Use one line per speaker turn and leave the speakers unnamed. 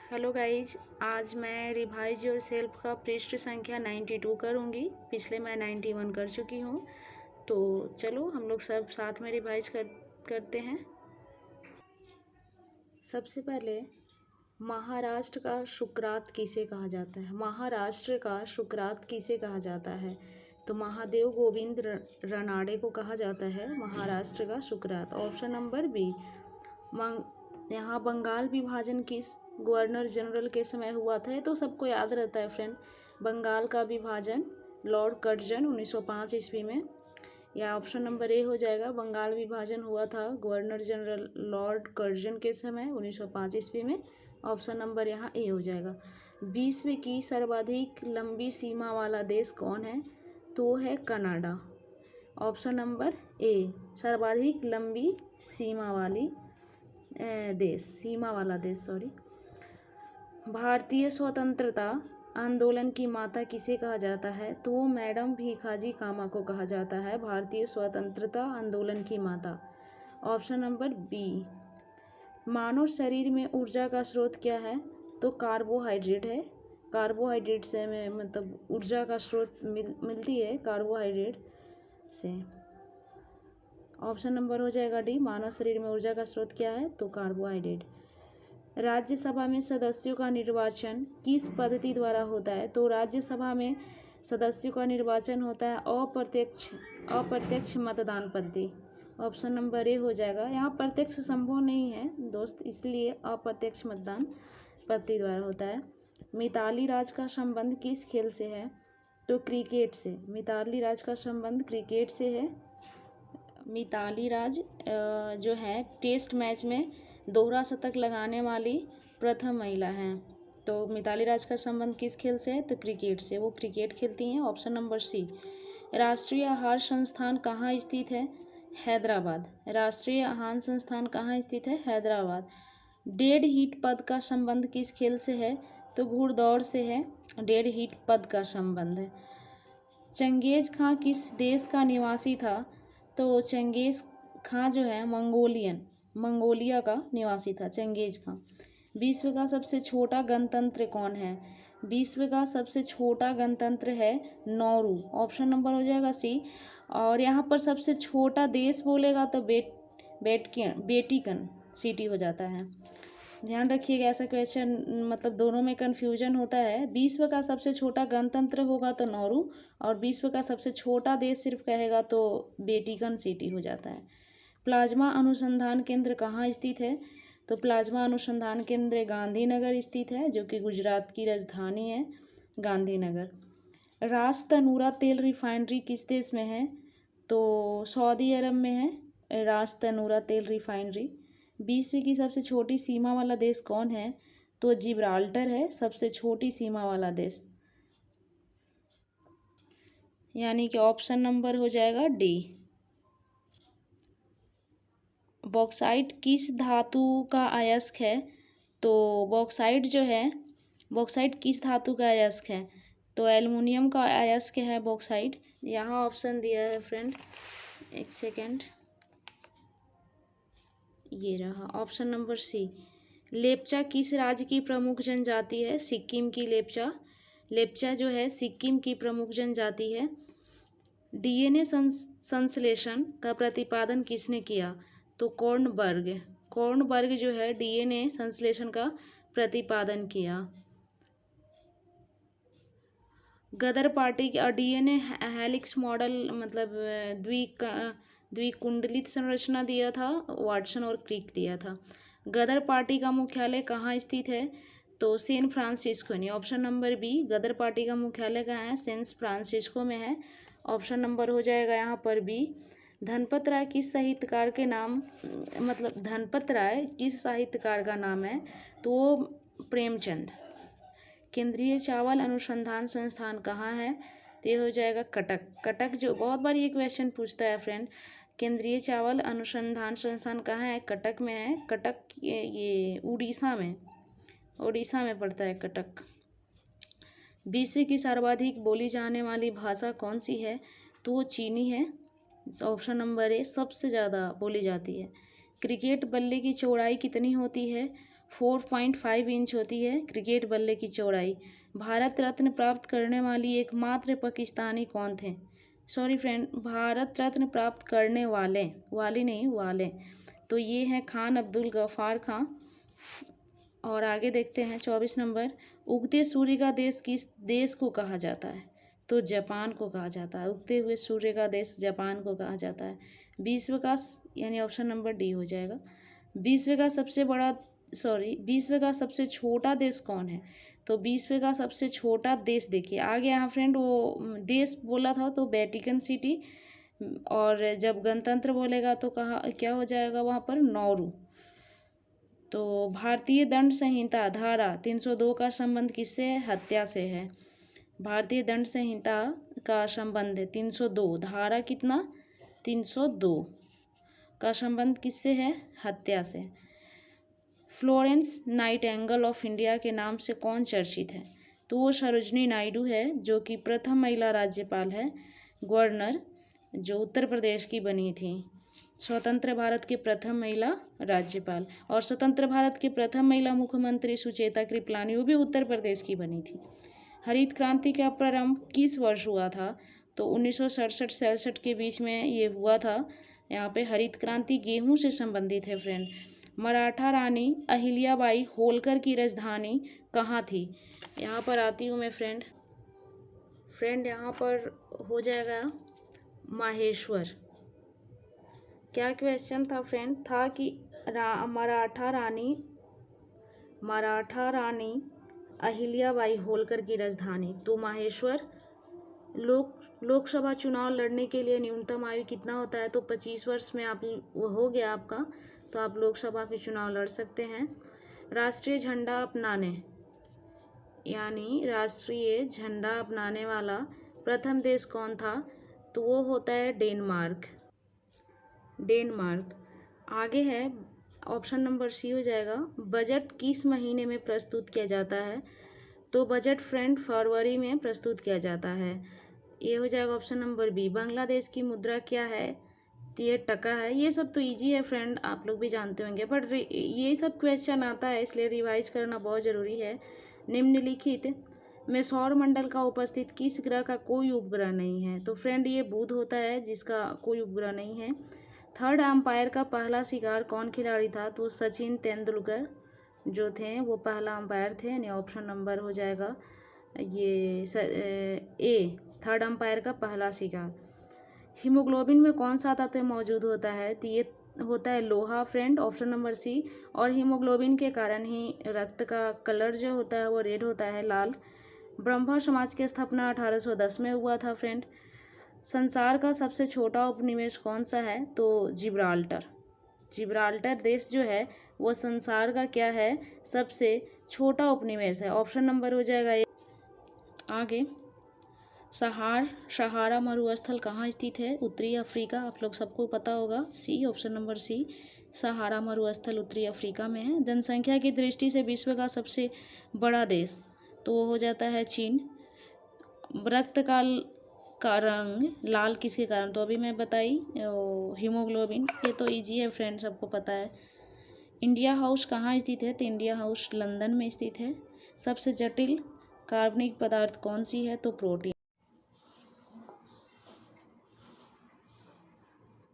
Hello guys, आज मैं revise your self का पृष्ठ संख्या 92 करूँगी। पिछले मैं 91 कर चुकी हूँ। तो चलो हम लोग सब साथ में रिवाइज करते हैं। सबसे पहले महाराष्ट्र का शुक्रात किसे कहा जाता है? महाराष्ट्र का शुक्रात किसे कहा जाता है? तो महादेव गोविंद रनाड़े को कहा जाता है महाराष्ट्र का शुक्रात। Option number B. यहाँ बंगाल विभाजन किस गवर्नर जनरल के समय हुआ था? तो सबको याद रहता है फ्रेंड, बंगाल का विभाजन लॉर्ड कर्जन 1905 ईस्वी में। या ऑप्शन नंबर ए हो जाएगा, बंगाल विभाजन हुआ था गवर्नर जनरल लॉर्ड कर्जन के समय 1905 ईस्वी में। ऑप्शन नंबर यहाँ ए हो जाएगा। विश्व की सर्वाधिक लंबी सीमा वाला देश कौन है? तो है कनाडा। ऑप्शन नंबर ए, सर्वाधिक लंबी सीमा वाला देश। भारतीय स्वतंत्रता आंदोलन की माता किसे कहा जाता है? तो मैडम भीखाजी कामा को कहा जाता है भारतीय स्वतंत्रता आंदोलन की माता। Option number B. मानव शरीर में ऊर्जा का स्रोत क्या है? तो कार्बोहाइड्रेट है। कार्बोहाइड्रेट से मतलब ऊर्जा का स्रोत मिलती है कार्बोहाइड्रेट से। ऑप्शन नंबर हो जाएगा डी। मानव शरीर में ऊर्जा का स्रोत क्या है? तो कार्बोहाइड्रेट। राज्यसभा में सदस्यों का निर्वाचन किस पद्धति द्वारा होता है? तो राज्यसभा में सदस्यों का निर्वाचन होता है अप्रत्यक्ष मतदान पद्धति। ऑप्शन नंबर ए हो जाएगा। यहाँ प्रत्यक्ष संभव नहीं है दोस्त, इसलिए अप्रत्यक्ष मतदान पद्धति द्वारा होता है। मिताली राज का संबंध किस खेल से है? तो क्रिकेट से। मिताली राज का संबंध क्रिकेट से है। मिताली राज जो है टेस्ट मैच में दोहरा शतक लगाने वाली प्रथम महिला हैं। तो मिताली राज का संबंध किस खेल से है? तो क्रिकेट से, वो क्रिकेट खेलती हैं। Option number C. राष्ट्रीय आहार संस्थान कहाँ स्थित है? हैदराबाद। राष्ट्रीय आहार संस्थान कहाँ स्थित है? हैदराबाद। डेड हीट पद का संबंध किस खेल से है? तो घुड़दौड़ से है डेड हीट पद का संबंध है। चंगेज खां किस देश का निवासी था? तो चंगेज खां जो है मंगोलिया का निवासी था चंगेज खां। विश्व का सबसे छोटा गणतंत्र कौन है? विश्व का सबसे छोटा गणतंत्र है नौरू। ऑप्शन नंबर हो जाएगा सी। और यहाँ पर सबसे छोटा देश बोलेगा तो वेटिकन सिटी हो जाता है। ध्यान रखिएगा, ऐसा क्वेश्चन मतलब दोनों में कन्फ्यूजन होता है। विश्व का सबसे छोटा गणतंत्र होगा तो नौरू, और विश्व का सबसे छोटा देश सिर्फ कहेगा तो वेटिकन सिटी हो जाता है। प्लाज्मा अनुसंधान केंद्र कहाँ स्थित है? तो प्लाज्मा अनुसंधान केंद्र गांधीनगर स्थित है, जो कि गुजरात की राजधानी है गांधीनगर। रास तनूरा तेल रिफाइनरी किस देश में है? तो सऊदी अरब में है रास तनूरा तेल रिफाइनरी। विश्व की सबसे छोटी सीमा वाला देश कौन है? तो जिब्राल्टर है सबसे छोटी सीमा वाला देश, यानी कि ऑप्शन नंबर हो जाएगा डी। बॉक्साइट किस धातु का अयस्क है? तो बॉक्साइट जो है, बॉक्साइट किस धातु का अयस्क है? तो एल्युमिनियम का अयस्क है बॉक्साइट। यहाँ ऑप्शन दिया है फ्रेंड, एक सेकेंड, ये रहा ऑप्शन नंबर सी। लेप्चा किस राज्य की प्रमुख जनजाति है? सिक्किम की लेप्चा जो है सिक्किम की प्रमुख जनजाति है। डीएनए संश्लेषण का प्रतिपादन किसने किया? तो कॉर्नबर्ग जो है डीएनए संश्लेषण का प्रतिपादन किया। गदर पार्टी का डीएनए हेलिक्स मॉडल मतलब द्विकुंडलित संरचना दिया था वाटसन और क्रिक दिया था। गदर पार्टी का मुख्यालय कहाँ स्थित है? तो सैन फ्रांसिस्को नहीं। Option number B. Ghadar Party का मुख्यालय कहाँ है? सैन फ्रांसिस्को में है। ऑप्शन नंबर हो जाएगा यहाँ पर बी। धनपत राय किस साहित्यकार के नाम मतलब धनपत राय किस साहित्यकार का नाम है? तो प्रेमचंद। केंद्रीय चावल अनुसंधान संस्थान कहाँ है? तो ये हो जाएगा कटक जो बहुत बार ये क्वेश्चन पूछता है फ्रेंड। केंद्रीय चावल अनुसंधान संस्थान कहाँ है? कटक में है। कटक ये उड़ीसा में पड़ता है कटक। विश्व की सर्वाधिक बोली जाने वाली भाषा कौन सी है? तो वो चीनी है। ऑप्शन नंबर ए सबसे ज़्यादा बोली जाती है। क्रिकेट बल्ले की चौड़ाई कितनी होती है? 4.5 इंच होती है क्रिकेट बल्ले की चौड़ाई। भारत रत्न प्राप्त करने वाली एकमात्र पाकिस्तानी कौन थे? सॉरी फ्रेंड, भारत रत्न प्राप्त करने वाले, वाली नहीं वाले, तो ये हैं खान अब्दुल गफ्फार खां। और आगे देखते हैं 24 नंबर, उगते सूर्य का देश किस देश को कहा जाता है? तो जापान को कहा जाता है। उगते हुए सूर्य का देश जापान को कहा जाता है। विश्व का यानी ऑप्शन नंबर डी हो जाएगा। विश्व का सबसे छोटा देश कौन है? तो विश्व का सबसे छोटा देश देखिए आ गया यहाँ फ्रेंड, वो देश बोला था तो वेटिकन सिटी, और जब गणतंत्र बोलेगा तो कहा क्या हो जाएगा वहाँ पर? नौरू। तो भारतीय दंड संहिता धारा 302 का संबंध किससे है? हत्या से है। भारतीय दंड संहिता का संबंध 302 धारा कितना? 302 का संबंध किससे है? हत्या से। फ्लोरेंस नाइटिंगेल ऑफ इंडिया के नाम से कौन चर्चित है? तो वो सरोजनी नायडू है, जो कि प्रथम महिला राज्यपाल है, गवर्नर, जो उत्तर प्रदेश की बनी थी। स्वतंत्र भारत के प्रथम महिला राज्यपाल। और स्वतंत्र भारत के प्रथम महिला मुख्यमंत्री सुचेता कृपलानी, वो भी उत्तर प्रदेश की बनी थी। हरित क्रांति का प्रारंभ किस वर्ष हुआ था? तो 1967-67 के बीच में ये हुआ था। यहाँ पे हरित क्रांति गेहूं से संबंधित है फ्रेंड। मराठा रानी अहिल्याबाई होलकर की राजधानी कहाँ थी? यहाँ पर आती हूँ मैं फ्रेंड यहाँ पर हो जाएगा माहेश्वर। क्या क्वेश्चन था फ्रेंड? था कि मराठा रानी अहिल्याबाई होलकर की राजधानी, तो माहेश्वर। लोकसभा चुनाव लड़ने के लिए न्यूनतम आयु कितना होता है? तो 25 वर्ष में आप हो गया आपका, तो आप लोकसभा के चुनाव लड़ सकते हैं। राष्ट्रीय झंडा अपनाने यानी राष्ट्रीय झंडा अपनाने वाला प्रथम देश कौन था? तो वो होता है डेनमार्क। आगे है ऑप्शन नंबर सी हो जाएगा। बजट किस महीने में प्रस्तुत किया जाता है? तो बजट फ्रेंड फरवरी में प्रस्तुत किया जाता है। ये हो जाएगा ऑप्शन नंबर बी। बांग्लादेश की मुद्रा क्या है? तो ये टका है। ये सब तो इजी है फ्रेंड, आप लोग भी जानते होंगे, बट ये सब क्वेश्चन आता है इसलिए रिवाइज करना बहुत ज़रूरी है। निम्नलिखित में सौर मंडल का उपस्थित किस ग्रह का कोई उपग्रह नहीं है? तो फ्रेंड ये बुध होता है, जिसका कोई उपग्रह नहीं है। थर्ड अंपायर का पहला शिकार कौन खिलाड़ी था? तो सचिन तेंदुलकर जो थे वो पहला अंपायर थे, यानी ऑप्शन नंबर हो जाएगा ये ए, थर्ड अंपायर का पहला शिकार। हीमोग्लोबिन में कौन सा तत्व मौजूद होता है? तो ये होता है लोहा फ्रेंड, ऑप्शन नंबर सी। और हीमोग्लोबिन के कारण ही रक्त का कलर जो होता है वो रेड होता है, लाल। ब्रह्मा समाज की स्थापना 1810 में हुआ था फ्रेंड। संसार का सबसे छोटा उपनिवेश कौन सा है? तो जिब्राल्टर देश जो है वो संसार का क्या है? सबसे छोटा उपनिवेश है। ऑप्शन नंबर हो जाएगा ए। आगे सहारा मरुस्थल कहाँ स्थित है? उत्तरी अफ्रीका, आप लोग सबको पता होगा, सी, ऑप्शन नंबर सी। सहारा मरुस्थल उत्तरी अफ्रीका में है। जनसंख्या की दृष्टि से विश्व का सबसे बड़ा देश तो वो हो जाता है चीन। रक्त का रंग लाल किसके कारण? तो अभी मैं बताई हीमोग्लोबिन। ये तो इजी है फ्रेंड, सबको पता है। इंडिया हाउस कहाँ स्थित है? तो इंडिया हाउस लंदन में स्थित है। सबसे जटिल कार्बनिक पदार्थ कौन सी है? तो प्रोटीन।